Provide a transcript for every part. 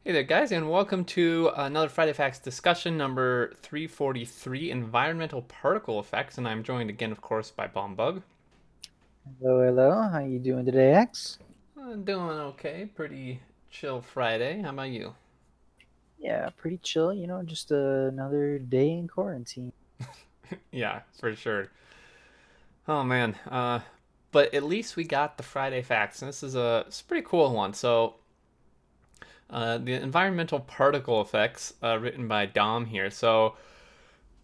Hey there, guys, and welcome to another Friday Facts discussion number 343, Environmental Particle Effects. And I'm joined again, of course, by Bombug. Hello, hello. How you doing today, X? Doing okay, pretty chill Friday. How about you? Yeah, pretty chill. Just another day in quarantine. Yeah, for sure. Oh man, but at least we got the Friday Facts, and this is it's a pretty cool one. The environmental particle effects, written by Dom here.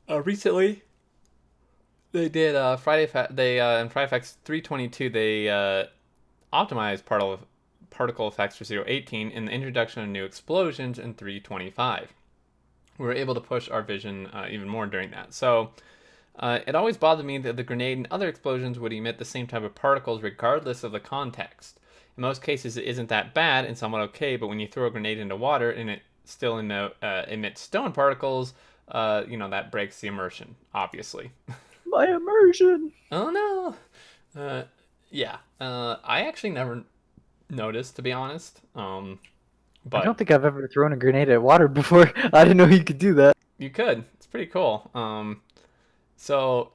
Recently they did they in Friday Facts 322 they optimized particle effects for 018 in the introduction of new explosions in 325. We were able to push our vision even more during that. It always bothered me that the grenade and other explosions would emit the same type of particles regardless of the context. In most cases, it isn't that bad and somewhat okay, but when you throw a grenade into water and it still emits stone particles, that breaks the immersion, obviously. My immersion. Oh no! Yeah, I actually never noticed, to be honest. I But don't think I've ever thrown a grenade at water before. I didn't know you could do that. you could. It's pretty cool. So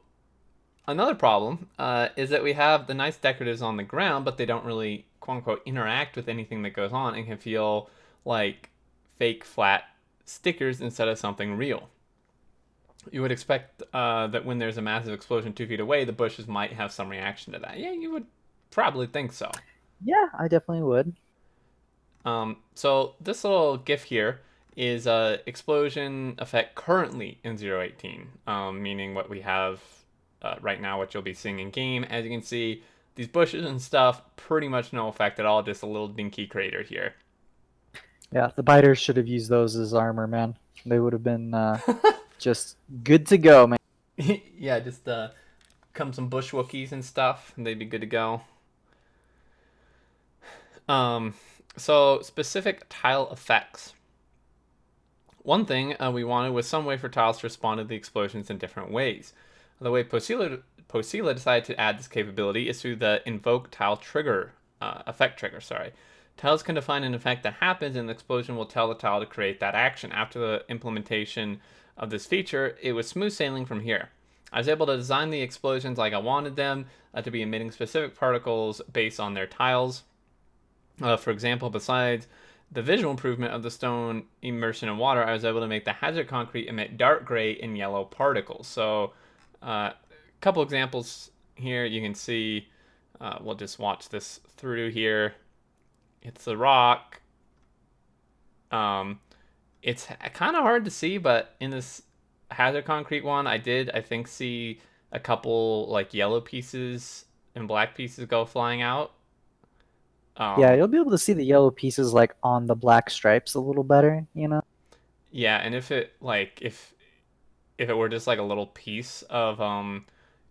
another problem is that we have the nice decoratives on the ground, but they don't really quote unquote interact with anything that goes on and can feel like fake flat stickers instead of something real. You would expect that when there's a massive explosion 2 feet away, the bushes might have some reaction to that. Yeah, you would probably think so. Yeah, I definitely would. So this little GIF here is a explosion effect currently in 018, meaning what we have right now, what you'll be seeing in game. As you can see, these bushes and stuff, pretty much no effect at all, just a little dinky crater here. Yeah, the biters should have used those as armor, man. They would have been just good to go, man. Yeah, just come some bush Wookiees and stuff, and they'd be good to go. Um, so specific tile effects. One thing we wanted was some way for tiles to respond to the explosions in different ways. The way Posila decided to add this capability is through the invoke tile trigger, effect trigger, sorry. Tiles can define an effect that happens and the explosion will tell the tile to create that action. After the implementation of this feature, it was smooth sailing from here. I was able to design the explosions like I wanted them to be emitting specific particles based on their tiles. For example, besides the visual improvement of the stone immersion in water, I was able to make the hazard concrete emit dark gray and yellow particles. A couple examples here. You can see, we'll just watch this through here. It's the rock. Um, it's kind of hard to see, but in this hazard concrete one, I think, see a couple like yellow pieces and black pieces go flying out. Yeah, Um, you'll be able to see the yellow pieces like on the black stripes a little better. yeah, and if it were just like a little piece of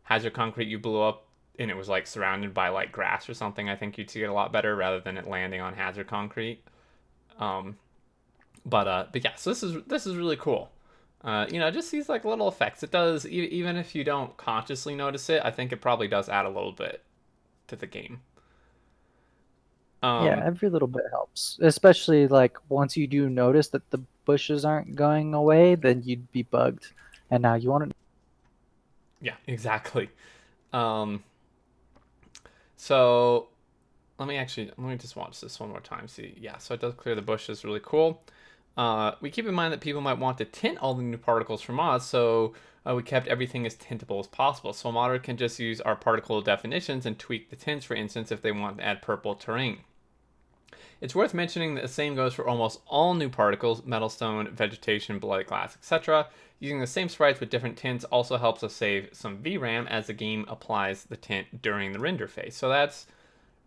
hazard concrete you blew up and it was like surrounded by like grass or something, I think you'd see it a lot better rather than it landing on hazard concrete. Um, but yeah, so this is really cool. Just these like little effects. It does even if you don't consciously notice it. I think it probably does add a little bit to the game. Yeah, Um, every little bit helps. Especially like once you do notice that the bushes aren't going away, then you'd be bugged. And now you want to. yeah, exactly. Um, so let me just watch this one more time. See, yeah, so it does clear the bushes, really cool. We keep in mind that people might want to tint all the new particles from mods, so we kept everything as tintable as possible. So a modder can just use our particle definitions and tweak the tints, for instance, if they want to add purple terrain. It's worth mentioning that the same goes for almost all new particles, metal, stone, vegetation, blood, glass, etc. Using the same sprites with different tints also helps us save some VRAM as the game applies the tint during the render phase. So that's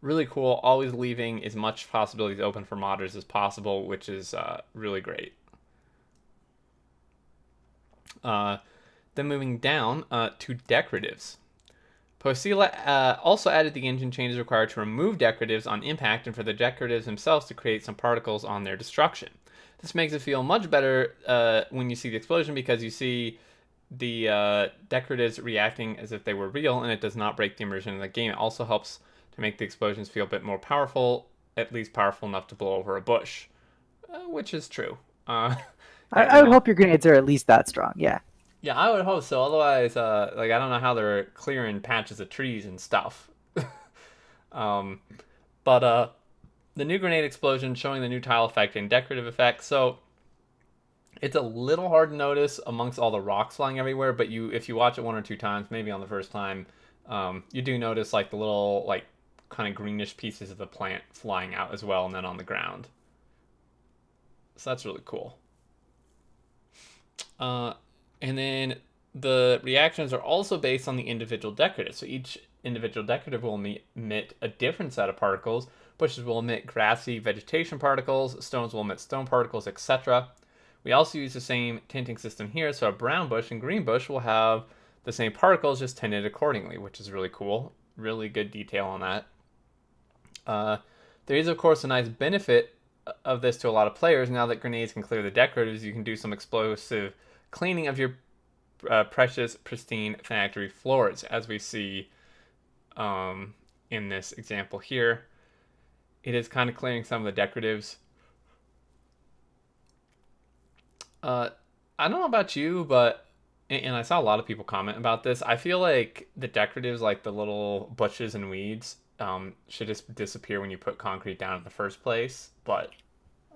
really cool. Always leaving as much possibilities open for modders as possible, which is really great. Uh, then moving down to decoratives. Posila also added the engine changes required to remove decoratives on impact and for the decoratives themselves to create some particles on their destruction. This makes it feel much better when you see the explosion because you see the decoratives reacting as if they were real and it does not break the immersion of the game. It also helps to make the explosions feel a bit more powerful, at least powerful enough to blow over a bush. which is true. Uh, I would hope your grenades are at least that strong. Yeah. Yeah, I would hope so. Otherwise, like I don't know how they're clearing patches of trees and stuff. um, but the new grenade explosion showing the new tile effect and decorative effects. So it's a little hard to notice amongst all the rocks flying everywhere, but if you watch it one or two times, maybe on the first time, you do notice like the little like kind of greenish pieces of the plant flying out as well, and then on the ground. So that's really cool. Uh, and then the reactions are also based on the individual decorative. So each individual decorative will emit a different set of particles. Bushes will emit grassy vegetation particles, stones will emit stone particles, etc. We also use the same tinting system here, so a brown bush and green bush will have the same particles, just tinted accordingly, which is really cool. Really good detail on that. Uh, there is, of course, a nice benefit of this to a lot of players. Now that grenades can clear the decoratives, you can do some explosive cleaning of your precious, pristine factory floors, as we see in this example here. It is kind of clearing some of the decoratives. I don't know about you, but and I saw a lot of people comment about this. I feel like the decoratives, like the little bushes and weeds, should just disappear when you put concrete down in the first place. But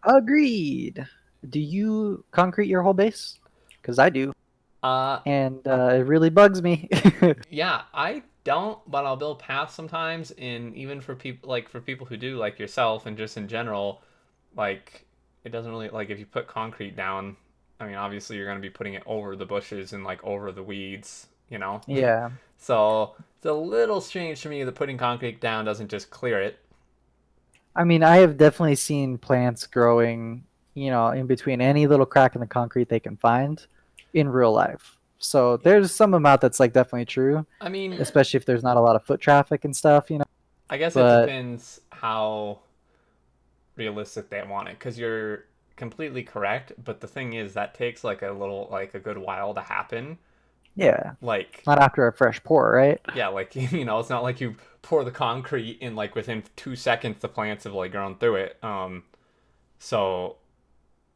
Agreed. Do you concrete your whole base? Because I do, uh, and it really bugs me. yeah, I don't, but I'll build paths sometimes. And even for people who do, like yourself, and just in general, like it doesn't really like if you put concrete down. I mean, obviously you're going to be putting it over the bushes and like over the weeds, you know. Yeah. So it's a little strange to me that putting concrete down doesn't just clear it. I mean, I have definitely seen plants growing, in between any little crack in the concrete they can find in real life. So there's some amount that's like definitely true, I mean, especially if there's not a lot of foot traffic and stuff. I guess it But depends how realistic they want it, because you're completely correct. But the thing is, that takes like a good while to happen. yeah, Like, not after a fresh pour, right? yeah, like it's not like you pour the concrete in like within 2 seconds the plants have like grown through it. So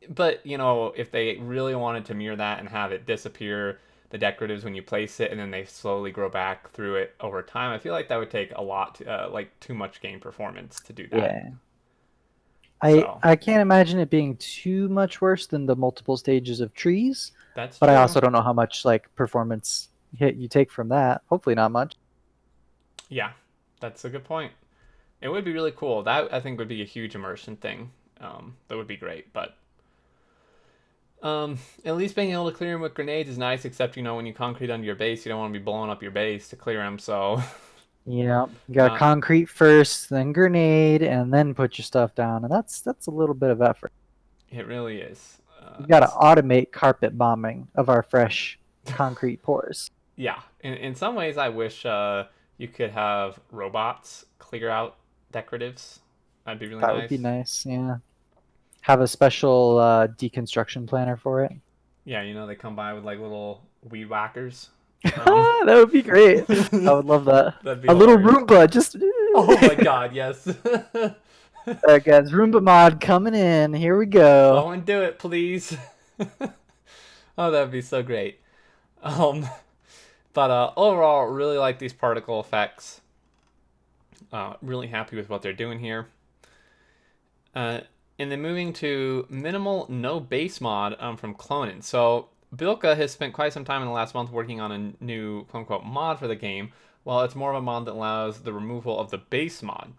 but if they really wanted to mirror that and have it disappear the decoratives when you place it and then they slowly grow back through it over time, I feel like that would take a lot like too much game performance to do that. Yeah. I So I can't imagine it being too much worse than the multiple stages of trees, that's but I true. also don't know how much like performance hit you take from that. Hopefully not much. Yeah, that's a good point. It would be really cool. That I think would be a huge immersion thing. That would be great. But at least being able to clear them with grenades is nice. Except when you concrete under your base, you don't want to be blowing up your base to clear them. So Yeah, you got not concrete first, then grenade, and then put your stuff down, and that's a little bit of effort. it really is. You got to automate carpet bombing of our fresh concrete pours. Yeah. In some ways, I wish you could have robots clear out decoratives. That'd be really That would be nice. nice. Yeah, have a special deconstruction planner for it. Yeah, they come by with like little weed whackers. Um, That would be great. I would love that. that'd be A little hilarious. Roomba, just. Oh my god, yes. Alright, guys, Roomba mod coming in. Here we go. Go and do it, please. Oh, that'd be so great. Um, but overall, really like these particle effects. Really happy with what they're doing here. Uh, and then moving to minimal no base mod from Clonin. So Bilka has spent quite some time in the last month working on a new quote unquote mod for the game. Well, it's more of a mod that allows the removal of the base mod,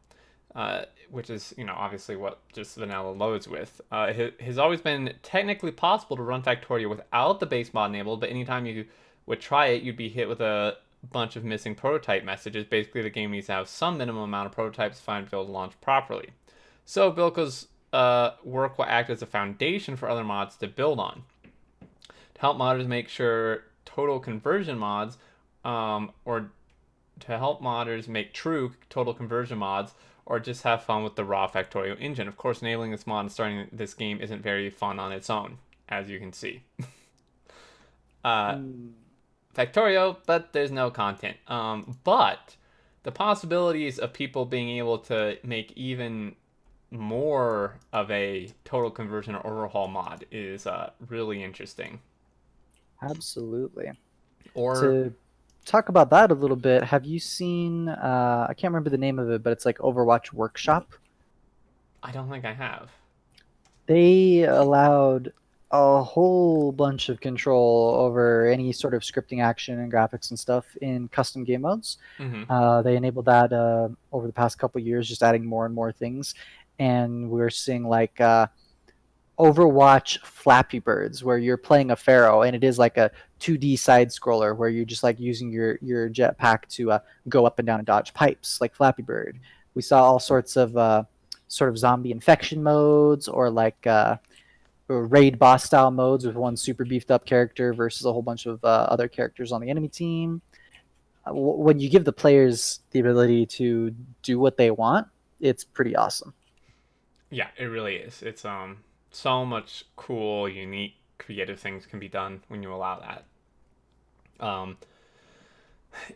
which is obviously what just vanilla loads with. It has always been technically possible to run Factorio without the base mod enabled, but anytime you would try it, you'd be hit with a bunch of missing prototype messages. Basically, the game needs to have some minimum amount of prototypes to find and be able to launch properly. So Bilko's work will act as a foundation for other mods to build on. To help modders make sure total conversion mods, or to help modders make true total conversion mods, or just have fun with the raw Factorio engine. Of course, enabling this mod and starting this game isn't very fun on its own, as you can see. Mm. Factorio, but there's no content. But the possibilities of people being able to make even more of a total conversion or overhaul mod is really interesting. Absolutely. Or To talk about that a little bit, have you seen? I can't remember the name of it, but it's like Overwatch Workshop. I don't think I have. They allowed a whole bunch of control over any sort of scripting action and graphics and stuff in custom game modes. Mm-hmm. They enabled that over the past couple years, just adding more and more things. And we're seeing like Overwatch Flappy Birds, where you're playing a pharaoh, and it is like a 2D side scroller where you're just like using your jetpack to go up and down and dodge pipes, like Flappy Bird. We saw all sorts of sort of zombie infection modes, or like raid boss style modes with one super beefed up character versus a whole bunch of other characters on the enemy team. When you give the players the ability to do what they want, it's pretty awesome. Yeah, it really is. It's so much cool, unique, creative things can be done when you allow that. Um,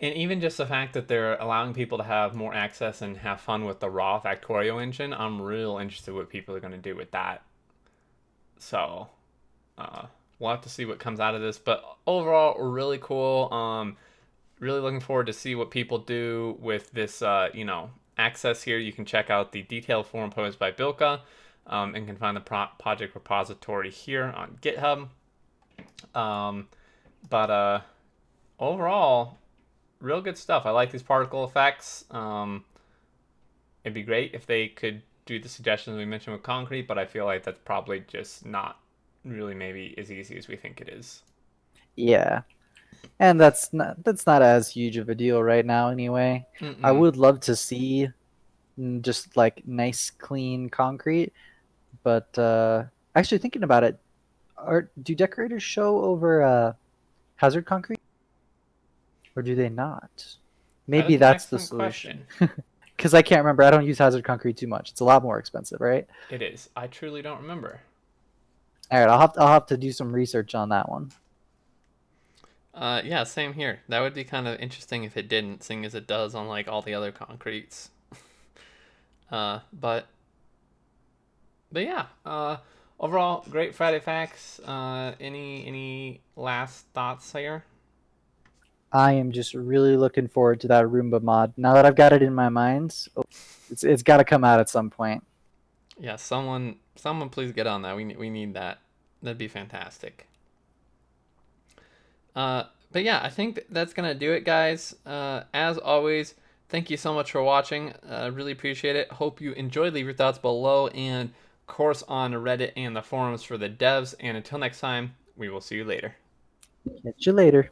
and even just the fact that they're allowing people to have more access and have fun with the raw Factorio engine, I'm real interested what people are going to do with that. So uh, we'll have to see what comes out of this. But overall, really cool. Really looking forward to see what people do with this. Access here. You can check out the detailed forum post by Bilka, and can find the project repository here on GitHub. Um, but overall, real good stuff. I like these particle effects. It'd be great if they could do the suggestions we mentioned with concrete, but I feel like that's probably just not really maybe as easy as we think it is. Yeah, and that's not as huge of a deal right now anyway. I Mm-mm. would love to see just like nice clean concrete, but actually thinking about it, do decorators show over hazard concrete, or do they not? That Maybe is an that's the excellent solution. question. Because I can't remember. I don't use hazard concrete too much. It's a lot more expensive, right? It is. I truly don't remember. All right, I'll have to do some research on that one. Yeah, same here. That would be kind of interesting if it didn't, seeing as it does on like all the other concretes. Uh, but but yeah. Overall, great Friday facts. Any last thoughts here? I am just really looking forward to that Roomba mod. Now that I've got it in my mind, it's got to come out at some point. Yeah, someone please get on that. We need that. That'd be fantastic. But yeah, I think that's gonna do it, guys. As always, thank you so much for watching. Really appreciate it. Hope you enjoyed. Leave your thoughts below, and of course on Reddit and the forums for the devs. And until next time, we will see you later. Catch you later.